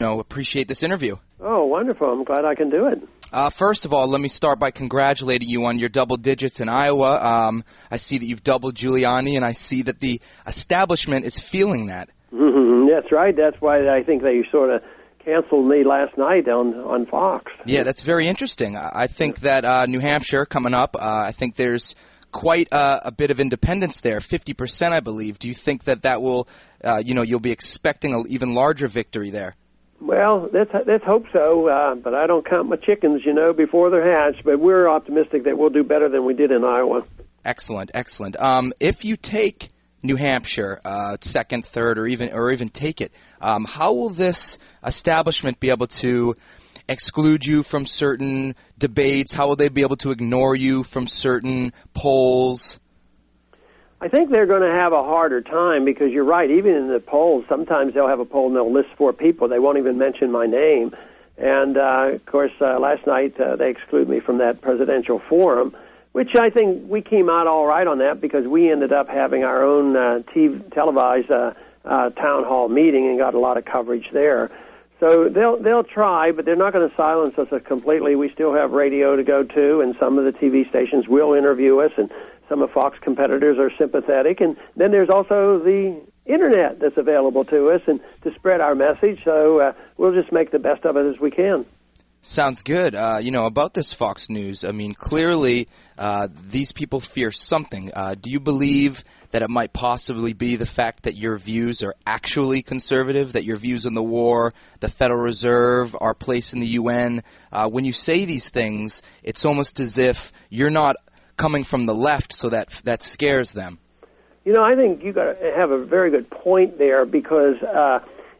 Appreciate this interview. Oh, wonderful. I'm glad I can do it. First of all, let me start by congratulating you on your double digits in Iowa. I see that you've doubled Giuliani, and I see that the establishment is feeling that. Mm-hmm. That's right. That's why I think they sort of canceled me last night on Fox. Yeah, that's very interesting. I think that New Hampshire coming up, I think there's quite a bit of independence there, 50%, I believe. Do you think that will, you'll be expecting an even larger victory there? Well, let's hope so, but I don't count my chickens, before they're hatched. But we're optimistic that we'll do better than we did in Iowa. Excellent. If you take New Hampshire, second, third, or even take it, how will this establishment be able to exclude you from certain debates? How will they be able to ignore you from certain polls? I think they're going to have a harder time because you're right. Even in the polls, sometimes they'll have a poll and they'll list 4 people. They won't even mention my name. And, of course, last night they excluded me from that presidential forum, which I think we came out all right on that because we ended up having our own televised town hall meeting and got a lot of coverage there. So they'll try, but they're not going to silence us completely. We still have radio to go to, and some of the TV stations will interview us, and some of Fox competitors are sympathetic. And then there's also the Internet that's available to us and to spread our message. So we'll just make the best of it as we can. Sounds good. About this Fox News, I mean, clearly these people fear something. Do you believe that it might possibly be the fact that your views are actually conservative, that your views on the war, the Federal Reserve, our place in the UN, when you say these things, it's almost as if you're not coming from the left, so that scares them? I think you got to have a very good point there because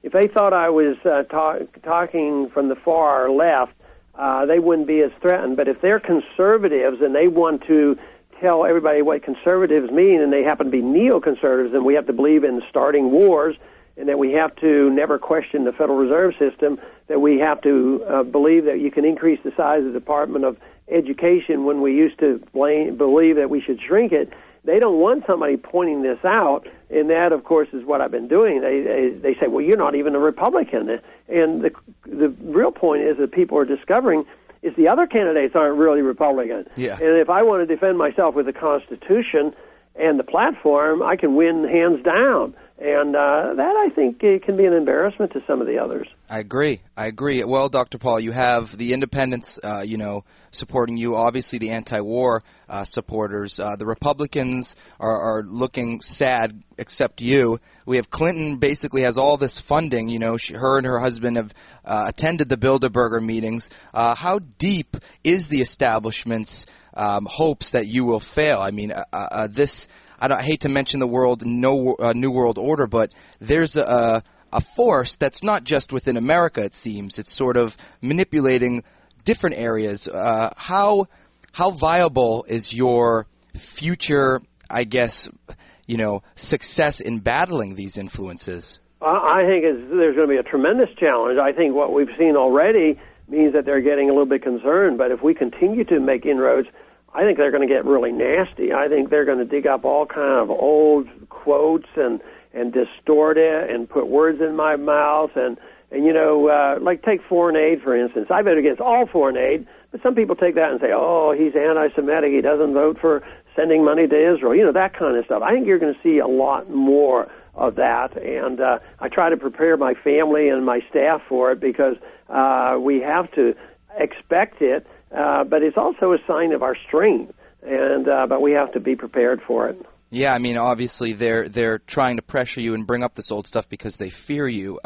if they thought I was talking from the far left, they wouldn't be as threatened. But if they're conservatives and they want to tell everybody what conservatives mean, and they happen to be neoconservatives, then we have to believe in starting wars, and that we have to never question the Federal Reserve System, that we have to believe that you can increase the size of the Department of Education when we used to believe that we should shrink it. They don't want somebody pointing this out, and that, of course, is what I've been doing. They say, well, you're not even a Republican. And the real point is that people are discovering is the other candidates aren't really Republican. Yeah. And if I want to defend myself with the Constitution and the platform, I can win hands down. And that, I think, can be an embarrassment to some of the others. I agree. Well, Dr. Paul, you have the independents, supporting you, obviously the anti-war supporters. The Republicans are looking sad, except you. We have Clinton basically has all this funding. Her and her husband have attended the Bilderberger meetings. How deep is the establishment's hopes that you will fail? I mean, I hate to mention the New World Order, but there's a force that's not just within America, it seems. It's sort of manipulating different areas. How viable is your future, I guess, success in battling these influences? I think there's going to be a tremendous challenge. I think what we've seen already means that they're getting a little bit concerned, but if we continue to make inroads, I think they're going to get really nasty. I think they're going to dig up all kind of old quotes and distort it and put words in my mouth and like take foreign aid, for instance. I vote against all foreign aid, but some people take that and say, oh, he's anti-Semitic, he doesn't vote for sending money to Israel, that kind of stuff. I think you're going to see a lot more of that, and I try to prepare my family and my staff for it because we have to expect it. But it's also a sign of our strength, and but we have to be prepared for it. Yeah, I mean, obviously they're trying to pressure you and bring up this old stuff because they fear you.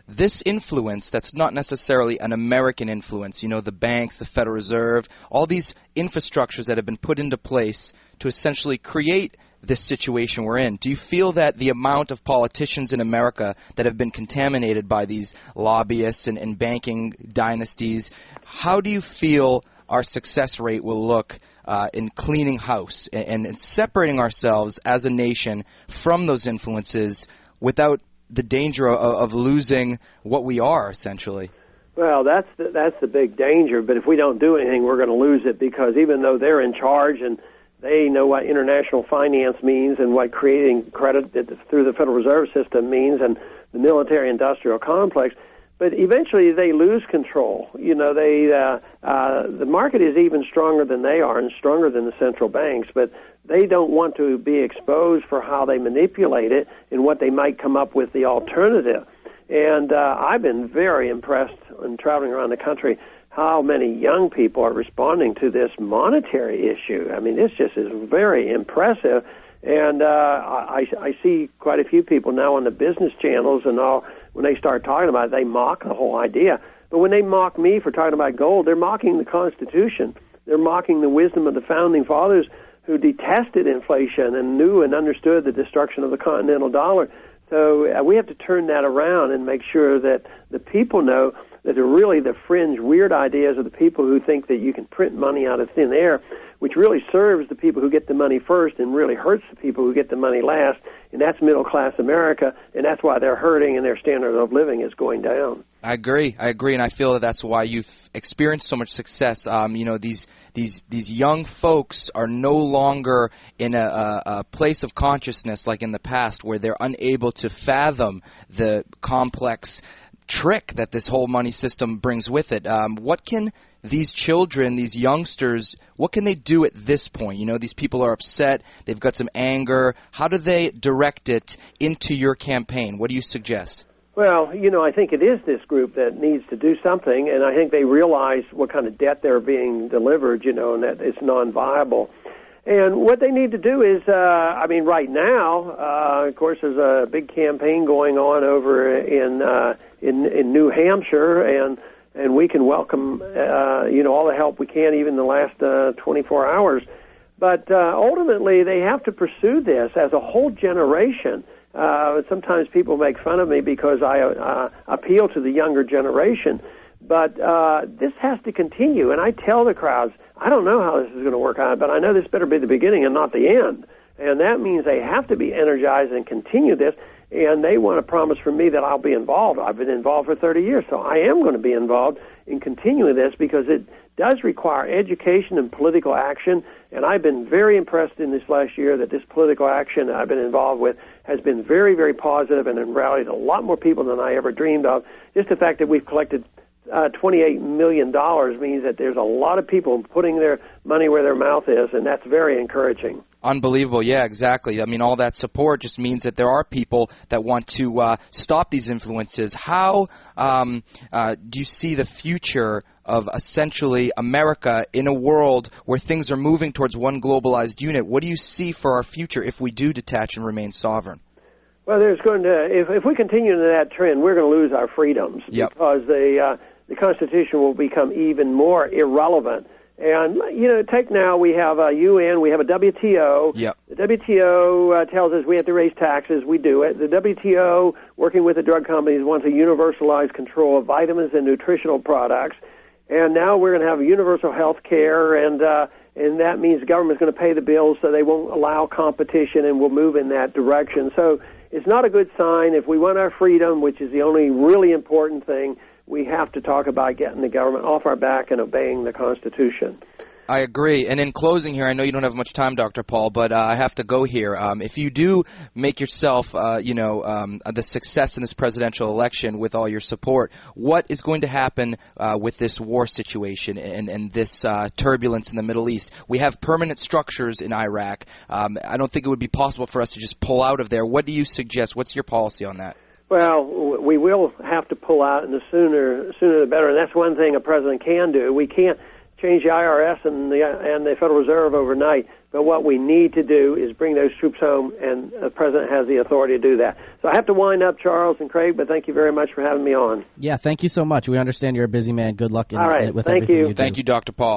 This influence that's not necessarily an American influence, the banks, the Federal Reserve, all these infrastructures that have been put into place to essentially create this situation we're in. Do you feel that the amount of politicians in America that have been contaminated by these lobbyists and banking dynasties, how do you feel our success rate will look in cleaning house and separating ourselves as a nation from those influences without the danger of losing what we are, essentially? Well, that's the big danger, but if we don't do anything, we're going to lose it because even though they're in charge and they know what international finance means and what creating credit through the Federal Reserve System means and the military-industrial complex, but eventually they lose control. You know, the market is even stronger than they are and stronger than the central banks, but they don't want to be exposed for how they manipulate it and what they might come up with the alternative. And I've been very impressed in traveling around the country how many young people are responding to this monetary issue. I mean, this just is very impressive. And I see quite a few people now on the business channels and all, when they start talking about it, they mock the whole idea. But when they mock me for talking about gold, they're mocking the Constitution. They're mocking the wisdom of the Founding Fathers who detested inflation and knew and understood the destruction of the continental dollar. So we have to turn that around and make sure that the people know that they're really the fringe, weird ideas of the people who think that you can print money out of thin air, which really serves the people who get the money first and really hurts the people who get the money last, and that's middle-class America, and that's why they're hurting and their standard of living is going down. I agree, and I feel that that's why you've experienced so much success. You know, these young folks are no longer in a place of consciousness like in the past where they're unable to fathom the complex trick that this whole money system brings with it. What can these children, these youngsters, what can they do at this point? You know, these people are upset, they've got some anger. How do they direct it into your campaign? What do you suggest? Well, you know, I think it is this group that needs to do something, and I think they realize what kind of debt they're being delivered, you know, and that it's non-viable. And what they need to do is, I mean, right now, of course, there's a big campaign going on over in New Hampshire, and we can welcome, you know, all the help we can, even the last 24 hours. But ultimately, they have to pursue this as a whole generation. Sometimes people make fun of me because I appeal to the younger generation, but this has to continue. And I tell the crowds, I don't know how this is going to work out, but I know this better be the beginning and not the end. And that means they have to be energized and continue this, and they want to promise from me that I'll be involved. I've been involved for 30 years, so I am going to be involved in continuing this because it does require education and political action, and I've been very impressed in this last year that this political action I've been involved with has been very, very positive and has rallied a lot more people than I ever dreamed of. Just the fact that we've collected $28 million means that there's a lot of people putting their money where their mouth is, and that's very encouraging. Unbelievable. Yeah, exactly. I mean, all that support just means that there are people that want to stop these influences. How do you see the future of essentially America in a world where things are moving towards one globalized unit? What do you see for our future if we do detach and remain sovereign? Well, there's going to, if we continue in that trend, we're going to lose our freedoms because the Constitution will become even more irrelevant. And, you know, take now, we have a UN, we have a WTO. Yep. The WTO tells us we have to raise taxes. We do it. The WTO, working with the drug companies, wants to universalize control of vitamins and nutritional products. And now we're going to have universal health care, and that means the government's going to pay the bills so they won't allow competition, and we'll move in that direction. So it's not a good sign. If we want our freedom, which is the only really important thing, we have to talk about getting the government off our back and obeying the Constitution. I agree. And in closing here, I know you don't have much time, Dr. Paul, but I have to go here. If you do make yourself, the success in this presidential election with all your support, what is going to happen with this war situation and this turbulence in the Middle East? We have permanent structures in Iraq. I don't think it would be possible for us to just pull out of there. What do you suggest? What's your policy on that? Well, we will have to pull out, and the sooner the better. And that's one thing a president can do. We can't change the IRS and the Federal Reserve overnight, but what we need to do is bring those troops home, and the president has the authority to do that. So I have to wind up, Charles and Craig, but thank you very much for having me on. Yeah, thank you so much. We understand you're a busy man. Good luck with everything you do. Thank you, Dr. Paul.